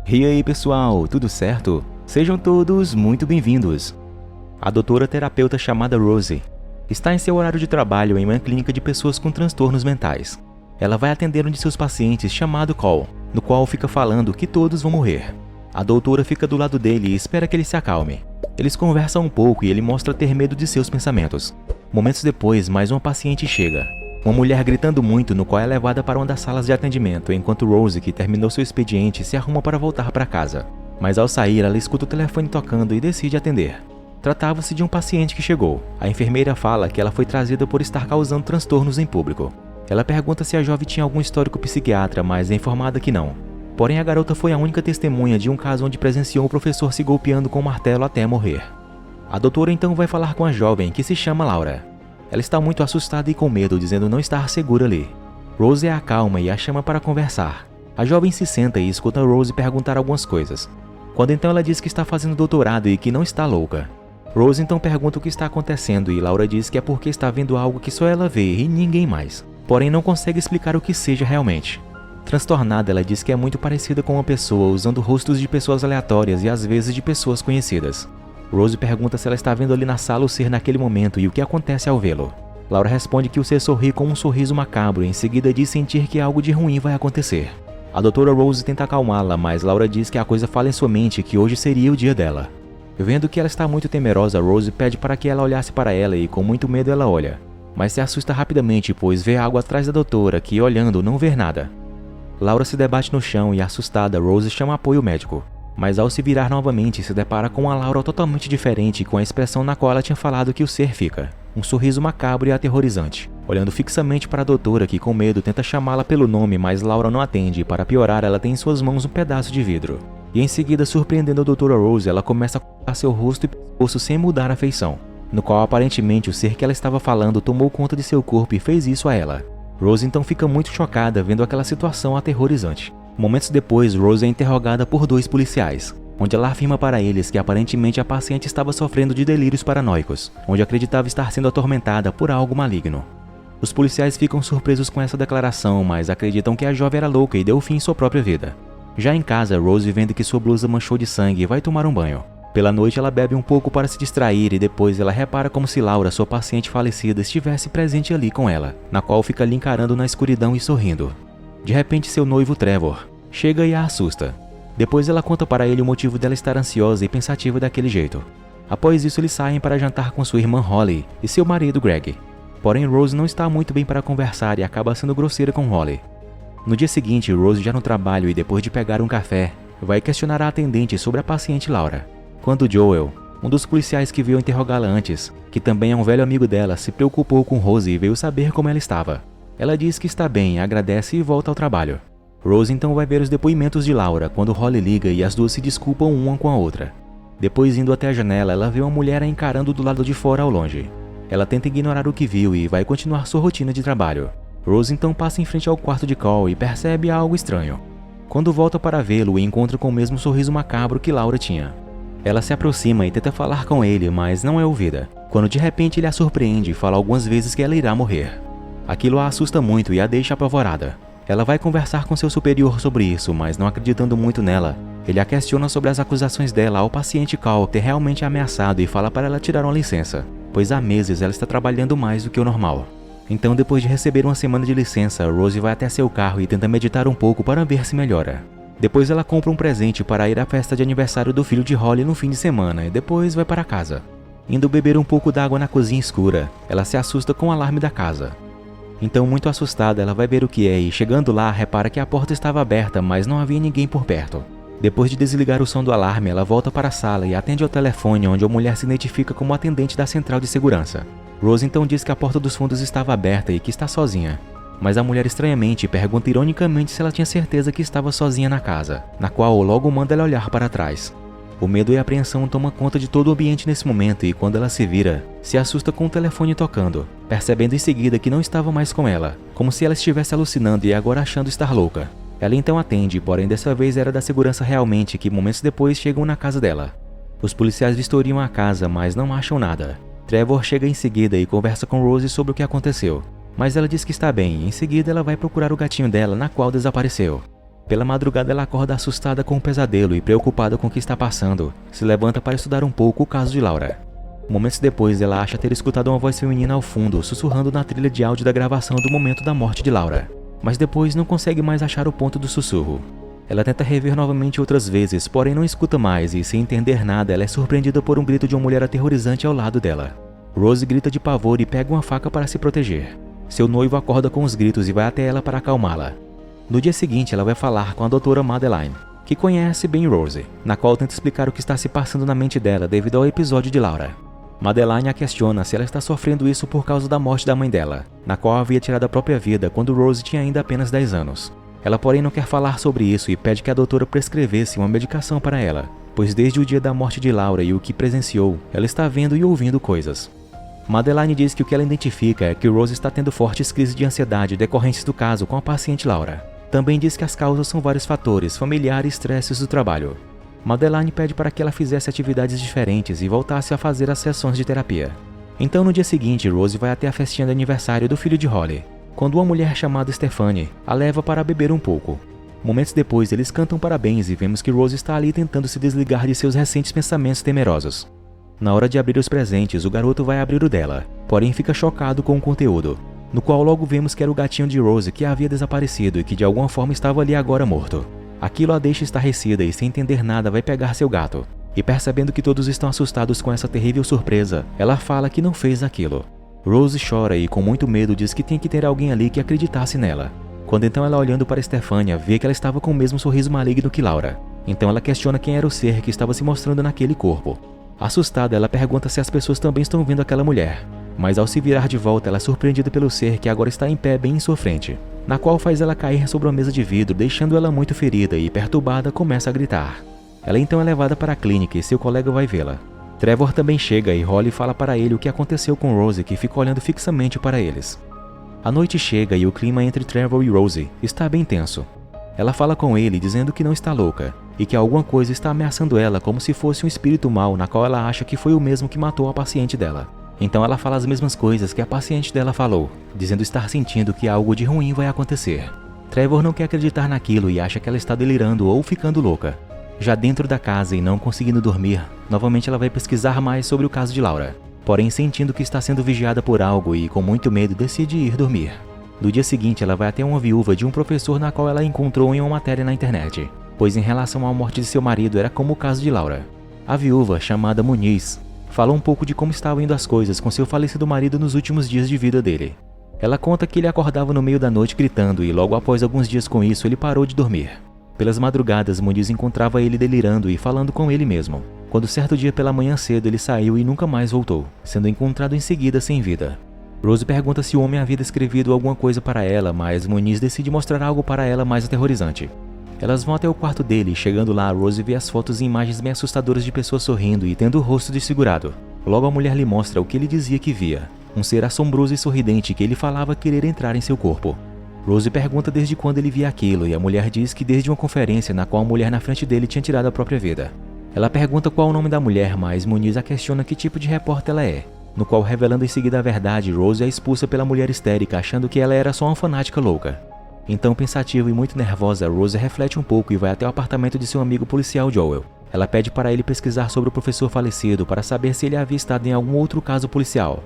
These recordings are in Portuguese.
E aí pessoal, tudo certo? Sejam todos muito bem-vindos. A doutora terapeuta chamada Rose está em seu horário de trabalho em uma clínica de pessoas com transtornos mentais. Ela vai atender um de seus pacientes chamado Cole, no qual fica falando que todos vão morrer. A doutora fica do lado dele e espera que ele se acalme. Eles conversam um pouco e ele mostra ter medo de seus pensamentos. Momentos depois, mais uma paciente chega. Uma mulher gritando muito, no qual é levada para uma das salas de atendimento, enquanto Rose, que terminou seu expediente, se arruma para voltar para casa. Mas ao sair, ela escuta o telefone tocando e decide atender. Tratava-se de um paciente que chegou. A enfermeira fala que ela foi trazida por estar causando transtornos em público. Ela pergunta se a jovem tinha algum histórico psiquiatra, mas é informada que não. Porém, a garota foi a única testemunha de um caso onde presenciou o professor se golpeando com um martelo até morrer. A doutora então vai falar com a jovem, que se chama Laura. Ela está muito assustada e com medo, dizendo não estar segura ali. Rose a acalma e a chama para conversar. A jovem se senta e escuta Rose perguntar algumas coisas. Quando então ela diz que está fazendo doutorado e que não está louca. Rose então pergunta o que está acontecendo e Laura diz que é porque está vendo algo que só ela vê e ninguém mais. Porém não consegue explicar o que seja realmente. Transtornada, ela diz que é muito parecida com uma pessoa usando rostos de pessoas aleatórias e às vezes de pessoas conhecidas. Rose pergunta se ela está vendo ali na sala o ser naquele momento e o que acontece ao vê-lo. Laura responde que o ser sorri com um sorriso macabro e em seguida diz sentir que algo de ruim vai acontecer. A doutora Rose tenta acalmá-la, mas Laura diz que a coisa fala em sua mente que hoje seria o dia dela. Vendo que ela está muito temerosa, Rose pede para que ela olhasse para ela e com muito medo ela olha. Mas se assusta rapidamente, pois vê algo atrás da doutora que, olhando, não vê nada. Laura se debate no chão e, assustada, Rose chama apoio médico. Mas ao se virar novamente, se depara com uma Laura totalmente diferente com a expressão na qual ela tinha falado que o ser fica. Um sorriso macabro e aterrorizante. Olhando fixamente para a doutora que, com medo, tenta chamá-la pelo nome, mas Laura não atende e, para piorar, ela tem em suas mãos um pedaço de vidro. E em seguida, surpreendendo a doutora Rose, ela começa a cortar seu rosto e pescoço sem mudar a feição. No qual, aparentemente, o ser que ela estava falando tomou conta de seu corpo e fez isso a ela. Rose então fica muito chocada vendo aquela situação aterrorizante. Momentos depois, Rose é interrogada por dois policiais, onde ela afirma para eles que aparentemente a paciente estava sofrendo de delírios paranoicos, onde acreditava estar sendo atormentada por algo maligno. Os policiais ficam surpresos com essa declaração, mas acreditam que a jovem era louca e deu fim em sua própria vida. Já em casa, Rose, vendo que sua blusa manchou de sangue, vai tomar um banho. Pela noite, ela bebe um pouco para se distrair e depois ela repara como se Laura, sua paciente falecida, estivesse presente ali com ela, na qual fica ali encarando na escuridão e sorrindo. De repente, seu noivo Trevor chega e a assusta. Depois ela conta para ele o motivo dela estar ansiosa e pensativa daquele jeito. Após isso, eles saem para jantar com sua irmã Holly e seu marido Greg. Porém, Rose não está muito bem para conversar e acaba sendo grosseira com Holly. No dia seguinte, Rose já no trabalho e depois de pegar um café, vai questionar a atendente sobre a paciente Laura. Quando Joel, um dos policiais que veio interrogá-la antes, que também é um velho amigo dela, se preocupou com Rose e veio saber como ela estava. Ela diz que está bem, agradece e volta ao trabalho. Rose então vai ver os depoimentos de Laura quando Holly liga e as duas se desculpam uma com a outra. Depois, indo até a janela, ela vê uma mulher a encarando do lado de fora ao longe. Ela tenta ignorar o que viu e vai continuar sua rotina de trabalho. Rose então passa em frente ao quarto de Cole e percebe algo estranho. Quando volta para vê-lo, encontra com o mesmo sorriso macabro que Laura tinha. Ela se aproxima e tenta falar com ele, mas não é ouvida. Quando de repente ele a surpreende e fala algumas vezes que ela irá morrer. Aquilo a assusta muito e a deixa apavorada. Ela vai conversar com seu superior sobre isso, mas não acreditando muito nela, ele a questiona sobre as acusações dela ao paciente Cole ter realmente ameaçado e fala para ela tirar uma licença, pois há meses ela está trabalhando mais do que o normal. Então, depois de receber uma semana de licença, Rose vai até seu carro e tenta meditar um pouco para ver se melhora. Depois ela compra um presente para ir à festa de aniversário do filho de Holly no fim de semana e depois vai para casa. Indo beber um pouco d'água na cozinha escura, ela se assusta com o alarme da casa. Então, muito assustada, ela vai ver o que é e, chegando lá, repara que a porta estava aberta, mas não havia ninguém por perto. Depois de desligar o som do alarme, ela volta para a sala e atende ao telefone, onde a mulher se identifica como atendente da central de segurança. Rose então diz que a porta dos fundos estava aberta e que está sozinha. Mas a mulher estranhamente pergunta ironicamente se ela tinha certeza que estava sozinha na casa, na qual logo manda ela olhar para trás. O medo e a apreensão tomam conta de todo o ambiente nesse momento e quando ela se vira, se assusta com o telefone tocando, percebendo em seguida que não estava mais com ela, como se ela estivesse alucinando e agora achando estar louca. Ela então atende, porém dessa vez era da segurança realmente que momentos depois chegam na casa dela. Os policiais vistoriam a casa, mas não acham nada. Trevor chega em seguida e conversa com Rose sobre o que aconteceu, mas ela diz que está bem e em seguida ela vai procurar o gatinho dela, na qual desapareceu. Pela madrugada ela acorda assustada com um pesadelo e preocupada com o que está passando. Se levanta para estudar um pouco o caso de Laura. Momentos depois ela acha ter escutado uma voz feminina ao fundo, sussurrando na trilha de áudio da gravação do momento da morte de Laura. Mas depois não consegue mais achar o ponto do sussurro. Ela tenta rever novamente outras vezes, porém não escuta mais e, sem entender nada, ela é surpreendida por um grito de uma mulher aterrorizante ao lado dela. Rose grita de pavor e pega uma faca para se proteger. Seu noivo acorda com os gritos e vai até ela para acalmá-la. No dia seguinte, ela vai falar com a doutora Madeline, que conhece bem Rose, na qual tenta explicar o que está se passando na mente dela devido ao episódio de Laura. Madeline a questiona se ela está sofrendo isso por causa da morte da mãe dela, na qual havia tirado a própria vida quando Rose tinha ainda apenas 10 anos. Ela, porém, não quer falar sobre isso e pede que a doutora prescrevesse uma medicação para ela, pois desde o dia da morte de Laura e o que presenciou, ela está vendo e ouvindo coisas. Madeline diz que o que ela identifica é que Rose está tendo fortes crises de ansiedade decorrentes do caso com a paciente Laura. Também diz que as causas são vários fatores, familiares e estresses do trabalho. Madeline pede para que ela fizesse atividades diferentes e voltasse a fazer as sessões de terapia. Então no dia seguinte, Rose vai até a festinha de aniversário do filho de Holly, quando uma mulher chamada Stephanie a leva para beber um pouco. Momentos depois, eles cantam parabéns e vemos que Rose está ali tentando se desligar de seus recentes pensamentos temerosos. Na hora de abrir os presentes, o garoto vai abrir o dela, porém fica chocado com o conteúdo, no qual logo vemos que era o gatinho de Rose que havia desaparecido e que de alguma forma estava ali agora morto. Aquilo a deixa estarrecida e sem entender nada vai pegar seu gato. E percebendo que todos estão assustados com essa terrível surpresa, ela fala que não fez aquilo. Rose chora e com muito medo diz que tinha que ter alguém ali que acreditasse nela. Quando então ela, olhando para Stephanie, vê que ela estava com o mesmo sorriso maligno que Laura. Então ela questiona quem era o ser que estava se mostrando naquele corpo. Assustada, ela pergunta se as pessoas também estão vendo aquela mulher. Mas ao se virar de volta, ela é surpreendida pelo ser que agora está em pé bem em sua frente, na qual faz ela cair sobre uma mesa de vidro, deixando ela muito ferida e perturbada começa a gritar. Ela então é levada para a clínica e seu colega vai vê-la. Trevor também chega e Holly fala para ele o que aconteceu com Rose, que fica olhando fixamente para eles. A noite chega e o clima entre Trevor e Rose está bem tenso. Ela fala com ele dizendo que não está louca e que alguma coisa está ameaçando ela como se fosse um espírito mau, na qual ela acha que foi o mesmo que matou a paciente dela. Então ela fala as mesmas coisas que a paciente dela falou, dizendo estar sentindo que algo de ruim vai acontecer. Trevor não quer acreditar naquilo e acha que ela está delirando ou ficando louca. Já dentro da casa e não conseguindo dormir, novamente ela vai pesquisar mais sobre o caso de Laura. Porém, sentindo que está sendo vigiada por algo e com muito medo, decide ir dormir. No dia seguinte, ela vai até uma viúva de um professor na qual ela encontrou em uma matéria na internet, pois em relação à morte de seu marido era como o caso de Laura. A viúva, chamada Muniz, fala um pouco de como estavam indo as coisas com seu falecido marido nos últimos dias de vida dele. Ela conta que ele acordava no meio da noite gritando e logo após alguns dias com isso ele parou de dormir. Pelas madrugadas, Muniz encontrava ele delirando e falando com ele mesmo, quando certo dia pela manhã cedo ele saiu e nunca mais voltou, sendo encontrado em seguida sem vida. Rose pergunta se o homem havia descrevido alguma coisa para ela, mas Muniz decide mostrar algo para ela mais aterrorizante. Elas vão até o quarto dele e chegando lá, Rose vê as fotos e imagens bem assustadoras de pessoas sorrindo e tendo o rosto desfigurado. Logo a mulher lhe mostra o que ele dizia que via, um ser assombroso e sorridente que ele falava querer entrar em seu corpo. Rose pergunta desde quando ele via aquilo e a mulher diz que desde uma conferência na qual a mulher na frente dele tinha tirado a própria vida. Ela pergunta qual o nome da mulher, mas Muniz a questiona que tipo de repórter ela é, no qual, revelando em seguida a verdade, Rose é expulsa pela mulher histérica, achando que ela era só uma fanática louca. Então, pensativa e muito nervosa, Rose reflete um pouco e vai até o apartamento de seu amigo policial Joel. Ela pede para ele pesquisar sobre o professor falecido para saber se ele havia estado em algum outro caso policial.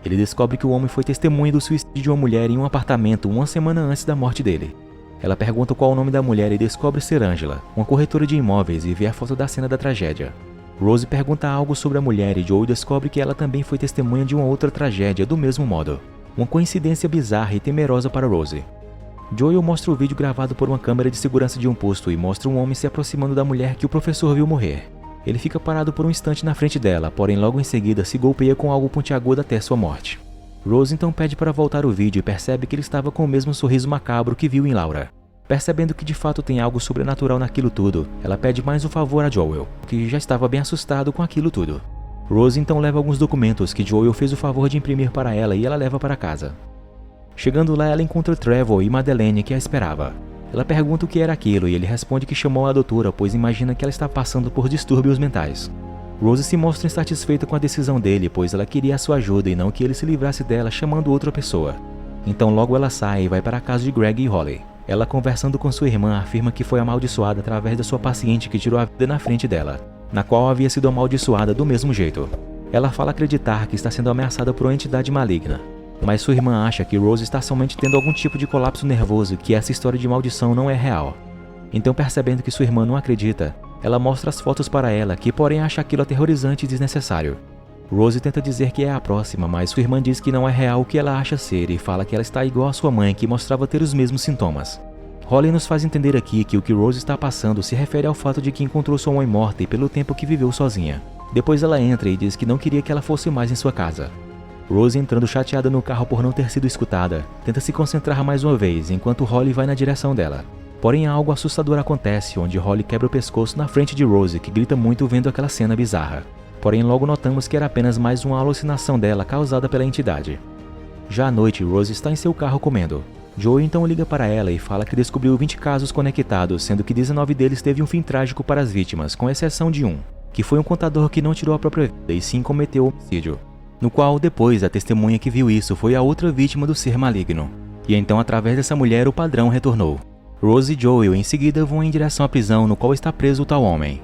Ele descobre que o homem foi testemunha do suicídio de uma mulher em um apartamento uma semana antes da morte dele. Ela pergunta qual o nome da mulher e descobre ser Angela, uma corretora de imóveis, e vê a foto da cena da tragédia. Rose pergunta algo sobre a mulher e Joel descobre que ela também foi testemunha de uma outra tragédia do mesmo modo. Uma coincidência bizarra e temerosa para Rose. Joel mostra o vídeo gravado por uma câmera de segurança de um posto e mostra um homem se aproximando da mulher que o professor viu morrer. Ele fica parado por um instante na frente dela, porém logo em seguida se golpeia com algo pontiagudo até sua morte. Rose então pede para voltar o vídeo e percebe que ele estava com o mesmo sorriso macabro que viu em Laura. Percebendo que de fato tem algo sobrenatural naquilo tudo, ela pede mais um favor a Joel, que já estava bem assustado com aquilo tudo. Rose então leva alguns documentos que Joel fez o favor de imprimir para ela e ela leva para casa. Chegando lá, ela encontra Trevor e Madeleine, que a esperava. Ela pergunta o que era aquilo e ele responde que chamou a doutora, pois imagina que ela está passando por distúrbios mentais. Rose se mostra insatisfeita com a decisão dele, pois ela queria a sua ajuda e não que ele se livrasse dela chamando outra pessoa. Então logo ela sai e vai para a casa de Greg e Holly. Ela, conversando com sua irmã, afirma que foi amaldiçoada através da sua paciente que tirou a vida na frente dela, na qual havia sido amaldiçoada do mesmo jeito. Ela fala acreditar que está sendo ameaçada por uma entidade maligna, mas sua irmã acha que Rose está somente tendo algum tipo de colapso nervoso e que essa história de maldição não é real. Então, percebendo que sua irmã não acredita, ela mostra as fotos para ela, que porém acha aquilo aterrorizante e desnecessário. Rose tenta dizer que é a próxima, mas sua irmã diz que não é real o que ela acha ser e fala que ela está igual à sua mãe, que mostrava ter os mesmos sintomas. Holly nos faz entender aqui que o que Rose está passando se refere ao fato de que encontrou sua mãe morta e pelo tempo que viveu sozinha. Depois ela entra e diz que não queria que ela fosse mais em sua casa. Rose, entrando chateada no carro por não ter sido escutada, tenta se concentrar mais uma vez enquanto Holly vai na direção dela. Porém, algo assustador acontece, onde Holly quebra o pescoço na frente de Rose, que grita muito vendo aquela cena bizarra. Porém, logo notamos que era apenas mais uma alucinação dela causada pela entidade. Já à noite, Rose está em seu carro comendo. Joey então liga para ela e fala que descobriu 20 casos conectados, sendo que 19 deles teve um fim trágico para as vítimas, com exceção de um, que foi um contador que não tirou a própria vida e sim cometeu homicídio. No qual, depois, a testemunha que viu isso foi a outra vítima do ser maligno. E então, através dessa mulher, o padrão retornou. Rose e Joel em seguida vão em direção à prisão no qual está preso o tal homem.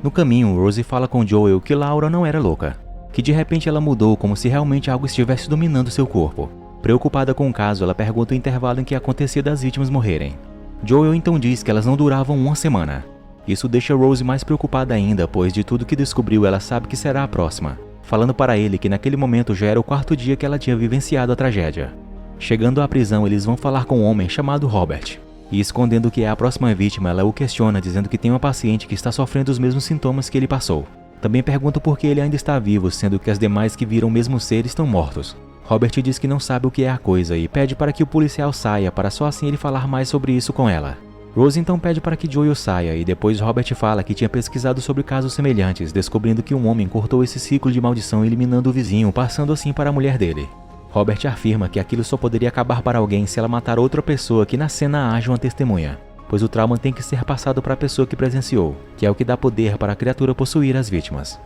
No caminho, Rose fala com Joel que Laura não era louca, que de repente ela mudou como se realmente algo estivesse dominando seu corpo. Preocupada com o caso, ela pergunta o intervalo em que acontecia das vítimas morrerem. Joel então diz que elas não duravam uma semana. Isso deixa Rose mais preocupada ainda, pois de tudo que descobriu ela sabe que será a próxima, falando para ele que naquele momento já era o 4º dia que ela tinha vivenciado a tragédia. Chegando à prisão, eles vão falar com um homem chamado Robert. E escondendo que é a próxima vítima, ela o questiona dizendo que tem uma paciente que está sofrendo os mesmos sintomas que ele passou. Também pergunta por que ele ainda está vivo, sendo que as demais que viram o mesmo ser estão mortos. Robert diz que não sabe o que é a coisa e pede para que o policial saia para só assim ele falar mais sobre isso com ela. Rose então pede para que Joel saia e depois Robert fala que tinha pesquisado sobre casos semelhantes, descobrindo que um homem cortou esse ciclo de maldição eliminando o vizinho, passando assim para a mulher dele. Robert afirma que aquilo só poderia acabar para alguém se ela matar outra pessoa que na cena haja uma testemunha, pois o trauma tem que ser passado para a pessoa que presenciou, que é o que dá poder para a criatura possuir as vítimas.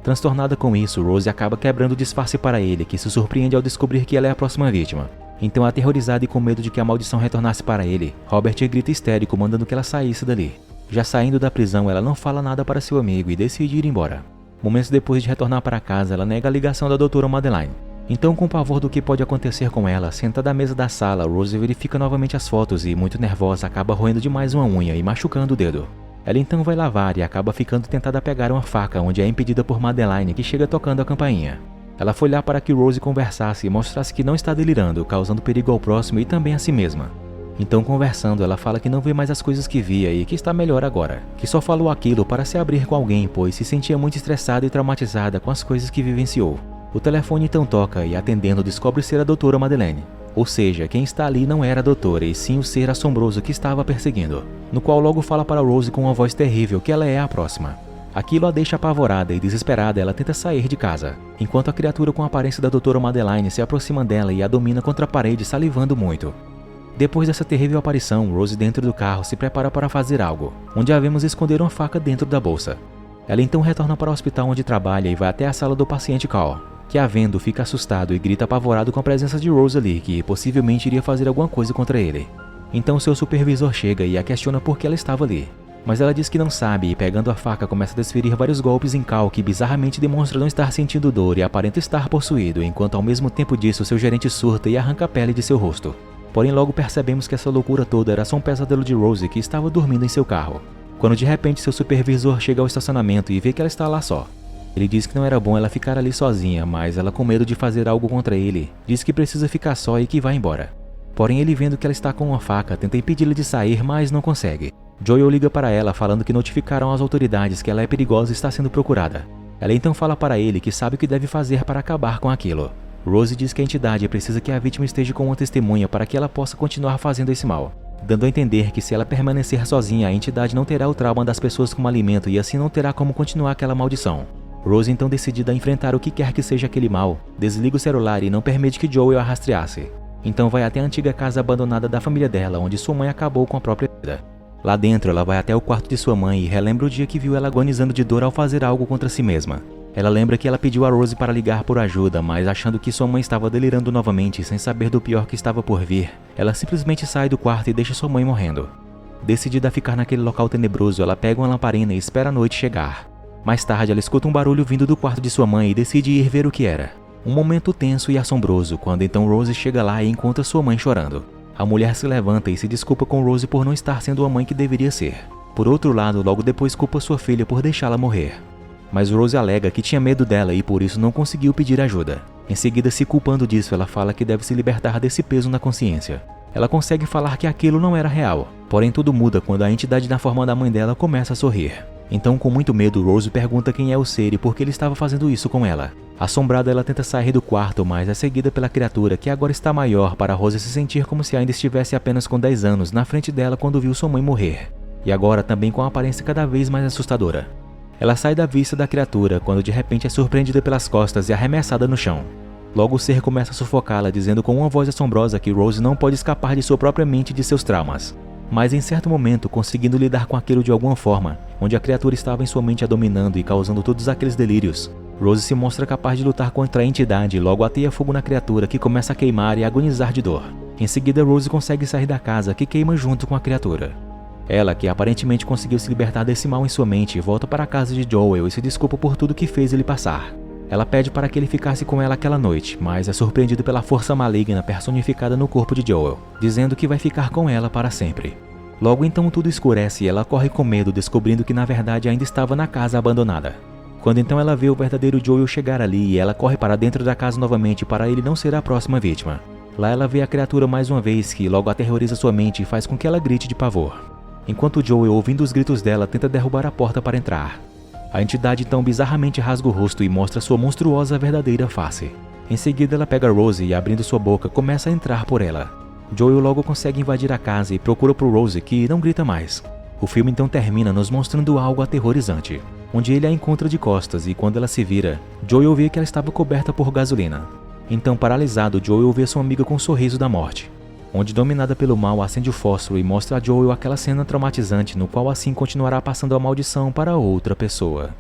Transtornada com isso, Rose acaba quebrando o disfarce para ele, que se surpreende ao descobrir que ela é a próxima vítima. Então, aterrorizada e com medo de que a maldição retornasse para ele, Robert grita histérico mandando que ela saísse dali. Já saindo da prisão, ela não fala nada para seu amigo e decide ir embora. Momentos depois de retornar para casa, ela nega a ligação da doutora Madeleine. Então, com pavor do que pode acontecer com ela, sentada à mesa da sala, Rose verifica novamente as fotos e, muito nervosa, acaba roendo demais uma unha e machucando o dedo. Ela então vai lavar e acaba ficando tentada a pegar uma faca, onde é impedida por Madeleine, que chega tocando a campainha. Ela foi lá para que Rose conversasse e mostrasse que não está delirando, causando perigo ao próximo e também a si mesma. Então, conversando, ela fala que não vê mais as coisas que via e que está melhor agora, que só falou aquilo para se abrir com alguém, pois se sentia muito estressada e traumatizada com as coisas que vivenciou. O telefone então toca e, atendendo, descobre ser a doutora Madeleine. Ou seja, quem está ali não era a doutora, e sim o ser assombroso que estava perseguindo, no qual logo fala para Rose com uma voz terrível que ela é a próxima. Aquilo a deixa apavorada e desesperada, ela tenta sair de casa, enquanto a criatura com a aparência da doutora Madeleine se aproxima dela e a domina contra a parede, salivando muito. Depois dessa terrível aparição, Rose dentro do carro se prepara para fazer algo, onde a vemos esconder uma faca dentro da bolsa. Ela então retorna para o hospital onde trabalha e vai até a sala do paciente Carl, que a vendo fica assustado e grita apavorado com a presença de Rose ali, que possivelmente iria fazer alguma coisa contra ele. Então seu supervisor chega e a questiona por que ela estava ali. Mas ela diz que não sabe e, pegando a faca, começa a desferir vários golpes em Cal, que bizarramente demonstra não estar sentindo dor e aparenta estar possuído, enquanto ao mesmo tempo disso seu gerente surta e arranca a pele de seu rosto. Porém, logo percebemos que essa loucura toda era só um pesadelo de Rose, que estava dormindo em seu carro, quando de repente seu supervisor chega ao estacionamento e vê que ela está lá só. Ele diz que não era bom ela ficar ali sozinha, mas ela, com medo de fazer algo contra ele, diz que precisa ficar só e que vai embora. Porém, ele, vendo que ela está com uma faca, tenta impedi-la de sair, mas não consegue. Joel liga para ela falando que notificaram as autoridades que ela é perigosa e está sendo procurada. Ela então fala para ele que sabe o que deve fazer para acabar com aquilo. Rose diz que a entidade precisa que a vítima esteja com uma testemunha para que ela possa continuar fazendo esse mal, dando a entender que se ela permanecer sozinha, a entidade não terá o trauma das pessoas como alimento e assim não terá como continuar aquela maldição. Rose, então decidida a enfrentar o que quer que seja aquele mal, desliga o celular e não permite que Joel a rastreasse. Então vai até a antiga casa abandonada da família dela, onde sua mãe acabou com a própria vida. Lá dentro, ela vai até o quarto de sua mãe e relembra o dia que viu ela agonizando de dor ao fazer algo contra si mesma. Ela lembra que ela pediu a Rose para ligar por ajuda, mas achando que sua mãe estava delirando novamente sem saber do pior que estava por vir, ela simplesmente sai do quarto e deixa sua mãe morrendo. Decidida a ficar naquele local tenebroso, ela pega uma lamparina e espera a noite chegar. Mais tarde, ela escuta um barulho vindo do quarto de sua mãe e decide ir ver o que era. Um momento tenso e assombroso, quando então Rose chega lá e encontra sua mãe chorando. A mulher se levanta e se desculpa com Rose por não estar sendo a mãe que deveria ser. Por outro lado, logo depois culpa sua filha por deixá-la morrer. Mas Rose alega que tinha medo dela e por isso não conseguiu pedir ajuda. Em seguida, se culpando disso, ela fala que deve se libertar desse peso na consciência. Ela consegue falar que aquilo não era real, porém tudo muda quando a entidade na forma da mãe dela começa a sorrir. Então, com muito medo, Rose pergunta quem é o ser e por que ele estava fazendo isso com ela. Assombrada, ela tenta sair do quarto, mas é seguida pela criatura que agora está maior para Rose se sentir como se ainda estivesse apenas com 10 anos na frente dela quando viu sua mãe morrer. E agora também com a aparência cada vez mais assustadora. Ela sai da vista da criatura quando de repente é surpreendida pelas costas e arremessada no chão. Logo o ser começa a sufocá-la, dizendo com uma voz assombrosa que Rose não pode escapar de sua própria mente e de seus traumas. Mas em certo momento, conseguindo lidar com aquilo de alguma forma, onde a criatura estava em sua mente a dominando e causando todos aqueles delírios, Rose se mostra capaz de lutar contra a entidade e logo ateia fogo na criatura que começa a queimar e a agonizar de dor. Em seguida, Rose consegue sair da casa que queima junto com a criatura. Ela, que aparentemente conseguiu se libertar desse mal em sua mente, volta para a casa de Joel e se desculpa por tudo que fez ele passar. Ela pede para que ele ficasse com ela aquela noite, mas é surpreendido pela força maligna personificada no corpo de Joel, dizendo que vai ficar com ela para sempre. Logo então tudo escurece e ela corre com medo, descobrindo que na verdade ainda estava na casa abandonada. Quando então ela vê o verdadeiro Joel chegar ali e ela corre para dentro da casa novamente para ele não ser a próxima vítima. Lá ela vê a criatura mais uma vez, que logo aterroriza sua mente e faz com que ela grite de pavor. Enquanto Joel, ouvindo os gritos dela, tenta derrubar a porta para entrar. A entidade então bizarramente rasga o rosto e mostra sua monstruosa verdadeira face. Em seguida ela pega Rose e, abrindo sua boca, começa a entrar por ela. Joel logo consegue invadir a casa e procura por Rose, que não grita mais. O filme então termina nos mostrando algo aterrorizante, onde ele a encontra de costas e quando ela se vira, Joel vê que ela estava coberta por gasolina. Então, paralisado, Joel vê sua amiga com um sorriso da morte, onde, dominada pelo mal, acende o fósforo e mostra a Joel aquela cena traumatizante no qual assim continuará passando a maldição para outra pessoa.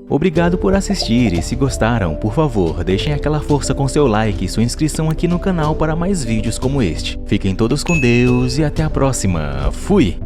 Obrigado por assistir e se gostaram, por favor, deixem aquela força com seu like e sua inscrição aqui no canal para mais vídeos como este. Fiquem todos com Deus e até a próxima. Fui!